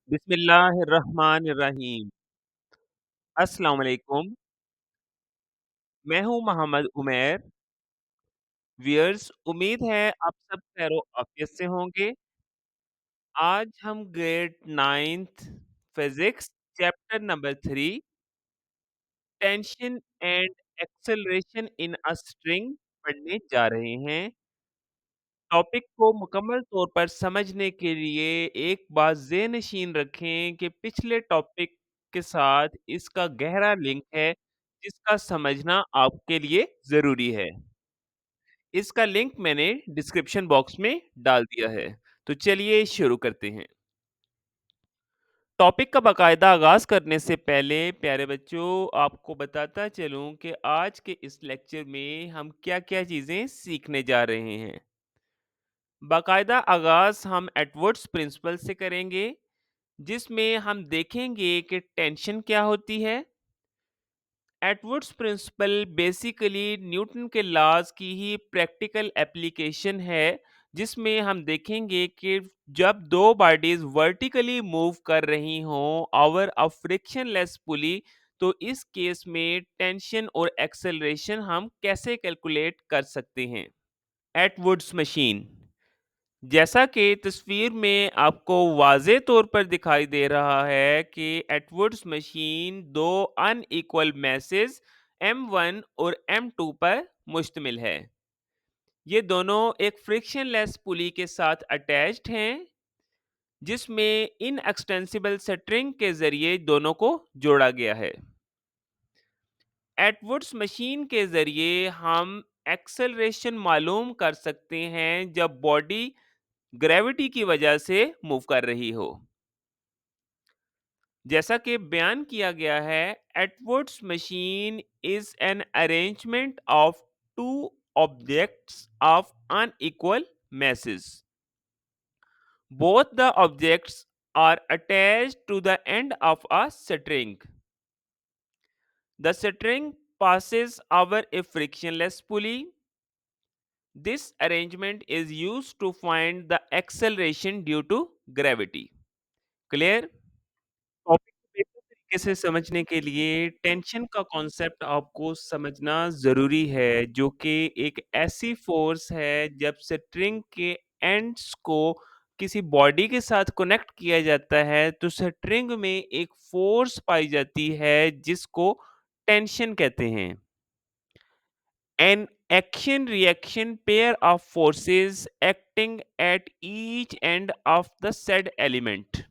बिस्मिल्लाहिर्रहमानिर्रहीम। अस्सलाम वालेकुम। मैं हूँ मोहम्मद उमैर। व्यूअर्स, उम्मीद है आप सब खैरो आफियत से होंगे। आज हम grade 9th physics chapter number 3 tension and acceleration in a string पढ़ने जा रहे हैं। टॉपिक को मुकम्मल तौर पर समझने के लिए एक बात ज़ेहन-नशीन रखें कि पिछले टॉपिक के साथ इसका गहरा लिंक है, जिसका समझना आपके लिए ज़रूरी है। इसका लिंक मैंने डिस्क्रिप्शन बॉक्स में डाल दिया है। तो चलिए शुरू करते हैं। टॉपिक का बाकायदा आगाज़ करने से पहले प्यारे बच्चों, आपको बताता चलूँ कि आज के इस लेक्चर में हम क्या-क्या चीज़ें सीखने जा रहे हैं। बाकायदा आगाज़ हम एडवर्ड्स प्रिंसिपल से करेंगे, जिसमें हम देखेंगे कि टेंशन क्या होती है। एडवर्ड्स प्रिंसिपल बेसिकली न्यूटन के लॉज की ही प्रैक्टिकल एप्लीकेशन है, जिसमें हम देखेंगे कि जब दो बॉडीज वर्टिकली मूव कर रही हों ओवर अ फ्रिक्शनलेस पुली, तो इस केस में टेंशन और एक्सेलरेशन हम कैसे कैलकुलेट कर सकते हैं। एटवुड्स मशीन, जैसा कि तस्वीर में आपको वाज़े तौर पर दिखाई दे रहा है कि एटवुड्स मशीन दो अनइक्वल मैसेज M1 और M2 पर मुश्तमिल है। ये दोनों एक फ्रिक्शनलेस पुली के साथ अटैच्ड हैं, जिसमें इन एक्सटेंसिबल स्ट्रिंग के जरिए दोनों को जोड़ा गया है। एटवुड्स मशीन के जरिए हम एक्सेलरेशन मालूम कर सकते हैं जब बॉडी ग्रेविटी की वजह से मूव कर रही हो। जैसा कि बयान किया गया है, Atwood's machine is an arrangement of two objects of unequal masses. Both the objects are attached to the end of a string. The string passes over a frictionless pulley. This arrangement is used to find the acceleration due to gravity. Clear? Topic को बेहतर तरीके से समझने के लिए tension का concept आपको समझना ज़रूरी है, जो कि एक ऐसी फोर्स है जब स्ट्रिंग के एंड्स को किसी बॉडी के साथ कनेक्ट किया जाता है, तो स्ट्रिंग में एक फोर्स पाई जाती है जिसको टेंशन कहते हैं। An action reaction pair of forces acting at each end of the said element.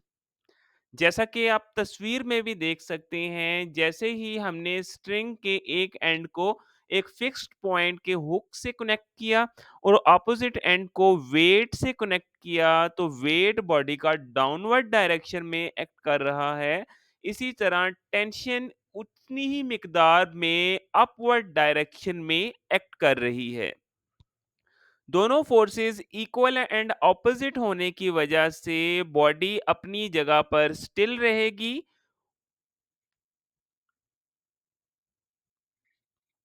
जैसा कि आप तस्वीर में भी देख सकते हैं, जैसे ही हमने स्ट्रिंग के एक एंड को एक फिक्स्ड पॉइंट के हुक से कनेक्ट किया और ऑपोजिट एंड को वेट से कनेक्ट किया, तो वेट बॉडी का डाउनवर्ड डायरेक्शन में एक्ट कर रहा है। इसी तरह टेंशन उतनी ही मिकदार में अपवर्ड डायरेक्शन में एक्ट कर रही है। दोनों फोर्सेस इक्वल एंड ऑपोजिट होने की वजह से बॉडी अपनी जगह पर स्टिल रहेगी।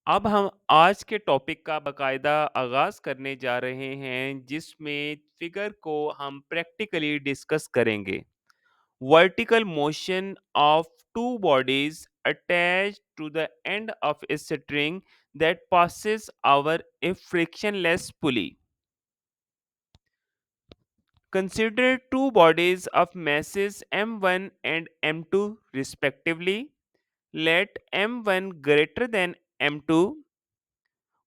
अब हम आज के टॉपिक का बकायदा आगाज करने जा रहे हैं, जिसमें फिगर को हम प्रैक्टिकली डिस्कस करेंगे। Vertical motion of two bodies attached to the end of a string that passes over a frictionless pulley. Consider two bodies of masses m1 and m2 respectively. Let m1 greater than m2.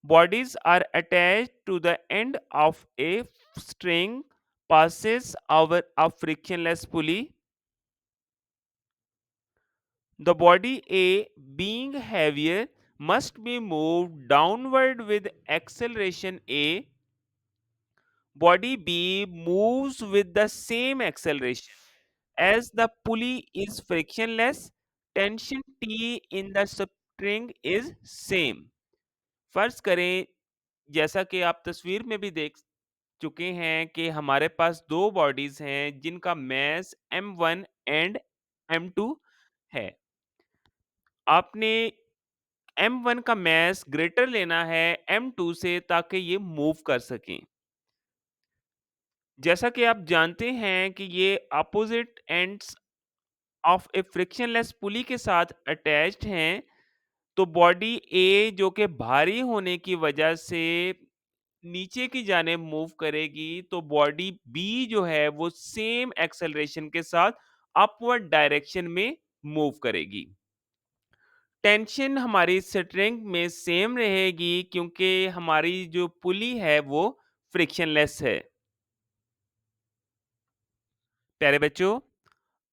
Bodies are attached to the end of a string passes over a frictionless pulley. The body A, being heavier, must be moved downward with acceleration A. Body B moves with the same acceleration. As the pulley is frictionless, tension T in the spring is same. फर्ज करें, जैसा कि आप तस्वीर में भी देख चुके हैं कि हमारे पास दो बॉडीज हैं जिनका मैस m1 एंड m2 है। आपने m1 का मैस ग्रेटर लेना है m2 से, ताकि ये मूव कर सकें। जैसा कि आप जानते हैं कि ये opposite ends of a frictionless pulley के साथ अटैच्ड हैं, तो बॉडी ए जो कि भारी होने की वजह से नीचे की जाने मूव करेगी, तो बॉडी बी जो है वो सेम एक्सेलरेशन के साथ अपवर्ड डायरेक्शन में मूव करेगी। टेंशन हमारी स्ट्रिंग में सेम रहेगी क्योंकि हमारी जो पुली है वो फ्रिक्शनलेस है। प्यारे बच्चों,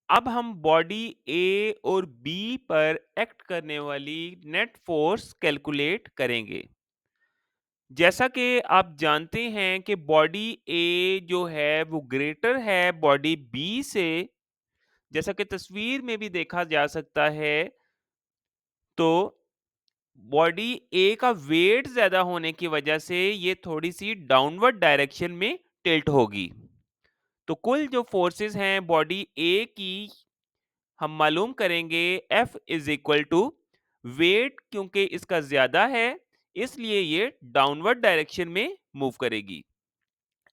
अब हम बॉडी ए और बी पर एक्ट करने वाली नेट फोर्स कैलकुलेट करेंगे। जैसा कि आप जानते हैं कि बॉडी ए जो है वो ग्रेटर है बॉडी बी से, जैसा कि तस्वीर में भी देखा जा सकता है, तो बॉडी ए का वेट ज्यादा होने की वजह से ये थोड़ी सी डाउनवर्ड डायरेक्शन में टिल्ट होगी। तो कुल जो फोर्सेस हैं बॉडी ए की हम मालूम करेंगे। F is equal to weight, क्योंकि इसका ज्यादा है इसलिए ये डाउनवर्ड डायरेक्शन में मूव करेगी।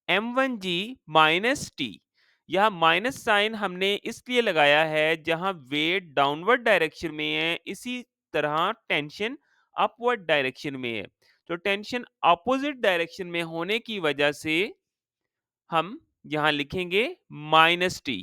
m1g माइनस टी, यह माइनस साइन हमने इसलिए लगाया है जहां वेट डाउनवर्ड डायरेक्शन में है, इसी तरह टेंशन अपवर्ड डायरेक्शन में है। तो टेंशन अपोजिट डायरेक्शन में होने की वजह से हम यहां लिखेंगे माइनस टी।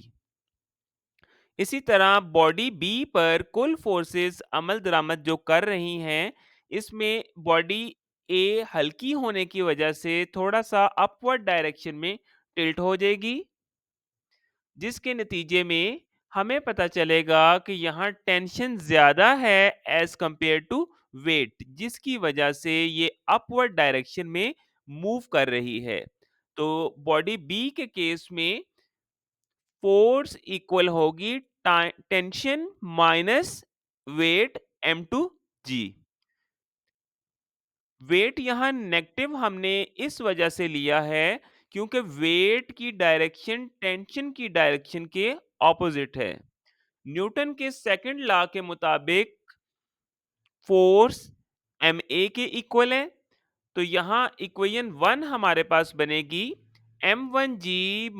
इसी तरह बॉडी बी पर कुल फोर्सेस अमल दरामद जो कर रही हैं, इसमें बॉडी ए हल्की होने की वजह से थोड़ा सा अपवर्ड डायरेक्शन में टिल्ट हो जाएगी, जिसके नतीजे में हमें पता चलेगा कि यहाँ टेंशन ज्यादा है एज कंपेयर टू वेट, जिसकी वजह से ये अपवर्ड डायरेक्शन में मूव कर रही है। तो बॉडी बी के केस में फोर्स इक्वल होगी tension minus weight m2g। Weight यहाँ नेगेटिव हमने इस वजह से लिया है क्योंकि वेट की डायरेक्शन टेंशन की डायरेक्शन के ऑपोजिट है। न्यूटन के सेकंड लॉ के मुताबिक फोर्स एम ए के इक्वल है। तो यहाँ इक्वेशन वन हमारे पास बनेगी m1g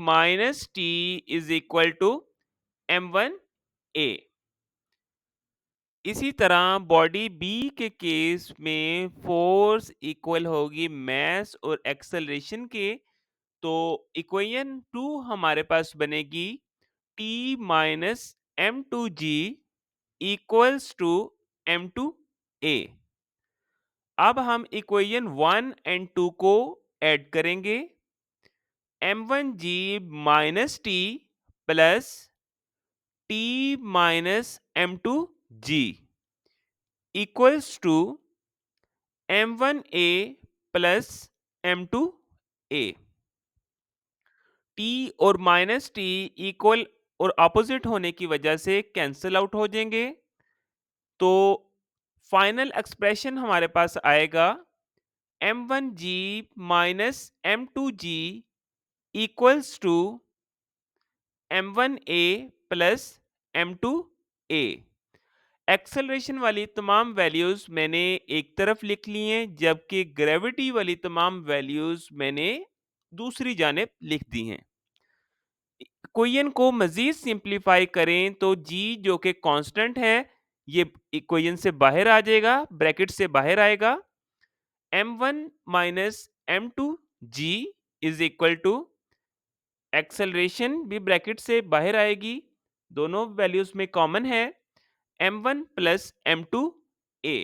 minus T is equal to m1a। इसी तरह बॉडी बी के केस में फोर्स इक्वल होगी मास और एक्सेलरेशन के। तो इक्वेशन टू हमारे पास बनेगी T minus M two G equals to M two A. अब हम इक्वेशन वन एंड टू को ऐड करेंगे। m1g minus T plus T minus m2g equals to m1a plus m2a। T और माइनस टी इक्वल और opposite होने की वजह से कैंसिल आउट हो जाएंगे। तो फाइनल एक्सप्रेशन हमारे पास आएगा m1g minus m2g equals to m1a plus m2a। Acceleration वाली तमाम वैल्यूज मैंने एक तरफ लिख ली हैं, जबकि ग्रेविटी वाली तमाम वैल्यूज मैंने दूसरी जानिब लिख दी हैं। इक्वेशन को मजीद सिंप्लीफाई करें तो जी जो कि कांस्टेंट है ये इक्वेशन से बाहर आ जाएगा, ब्रैकेट से बाहर आएगा। m1 minus m2g is equal to acceleration भी ब्रैकेट से बाहर आएगी, दोनों वैल्यूज में कॉमन है m1 प्लस m2a।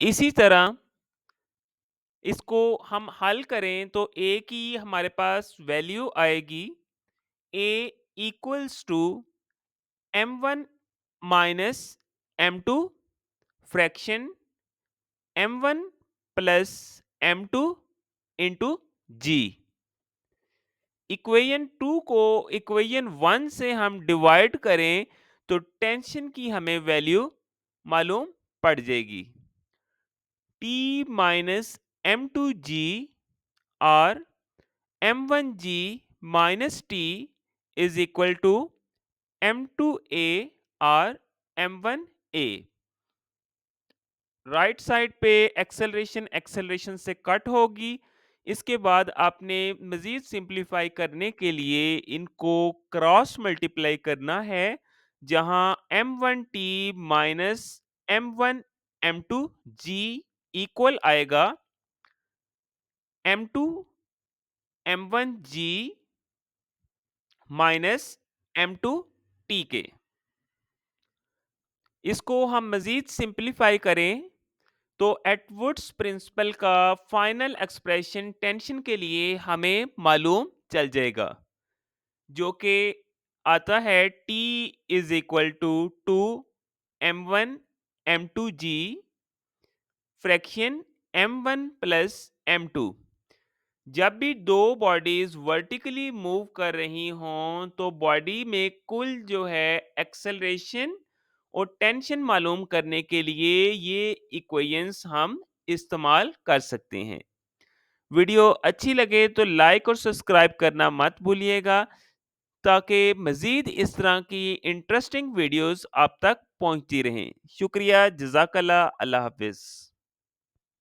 इसी तरह इसको हम हल करें तो a की हमारे पास वैल्यू आएगी a equals to m1 minus m2 fraction m1 plus m2 into g. Equation two को इक्वेशन वन से हम डिवाइड करें तो टेंशन की हमें वैल्यू मालूम पड़ जाएगी। T minus M two g और m1g minus T is equal to m2a और m1a। राइट साइड पे एक्सेलरेशन एक्सेलरेशन से कट होगी, इसके बाद आपने मज़ीद सिंप्लीफाई करने के लिए इनको क्रॉस मल्टीप्लाई करना है, जहाँ m1t माइनस m1m2g इक्वल आएगा m2 m1g माइनस m2t के। इसको हम मज़ीद सिंप्लीफाई करें तो एटवुड्स प्रिंसिपल का फाइनल एक्सप्रेशन टेंशन के लिए हमें मालूम चल जाएगा, जो कि आता है T is equal to 2m1 m2g fraction m1 plus m2। जब भी दो बॉडीज वर्टिकली मूव कर रही हों तो बॉडी में कुल जो है एक्सेलरेशन और टेंशन मालूम करने के लिए ये इक्वेशंस हम इस्तेमाल कर सकते हैं। वीडियो अच्छी लगे तो लाइक और सब्सक्राइब करना मत भूलिएगा, ताकि मज़ीद इस तरह की इंटरेस्टिंग वीडियोस आप तक पहुंचती रहें। शुक्रिया, जज़ाकल्लाह, अल्लाह हाफ़िज़।